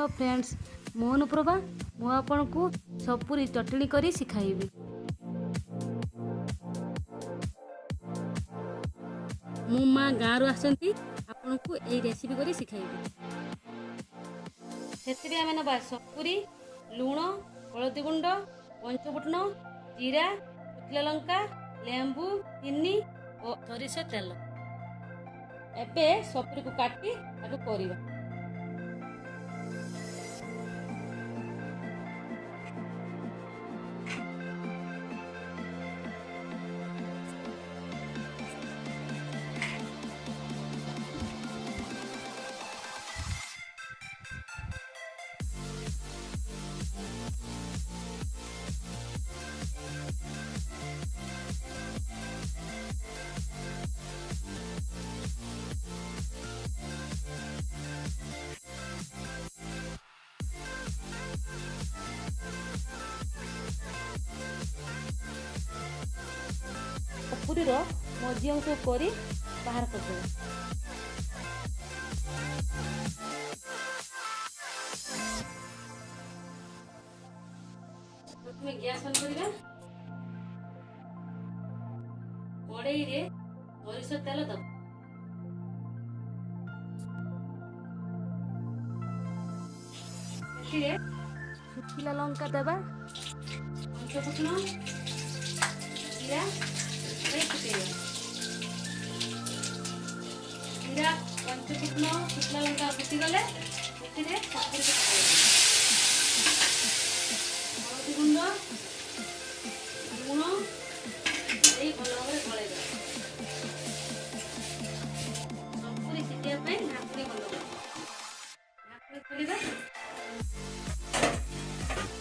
Hello friends Mohan Prabha मु आपण को सपुरी चटनी करी सिखाइबी। मो माँ गाँव आसती आपण को यही रेसिपी करी सिखाइबी। से आम नवा सपुरी लुण हलदी गुंड पंचफुटन जीरा शुखला लंका लेंबू चीनी और सरिष तेल। एबे सपुरी को काटी ताको करबा। सपुरी मझी अंश कर बाहर कर प्रथम गैस ऑन करबा। कड़ाई रे सरिष तेल दब शुखला लंका देवा पंचफुटन जीरा जीरा पंचफुटन शुखला लंका फुटी गले हलदी गुंड लुण भल भाव गलई सपुरी सिटिया ढाकुणी बंद ढाकुणी खोलिबा।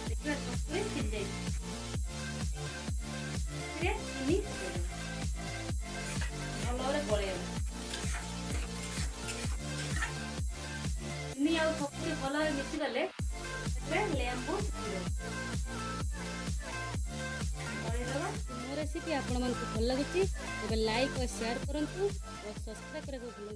देखिए सपुरी सिझ जाए चीनी भल भाव गलई चीनी आ सपुरी भल भाव मिशीगले लेंबू मो रेसिपी आपण मानक भल लगी तेज लाइक और शेयर करूँ और सब्सक्राइब करने को भूलु।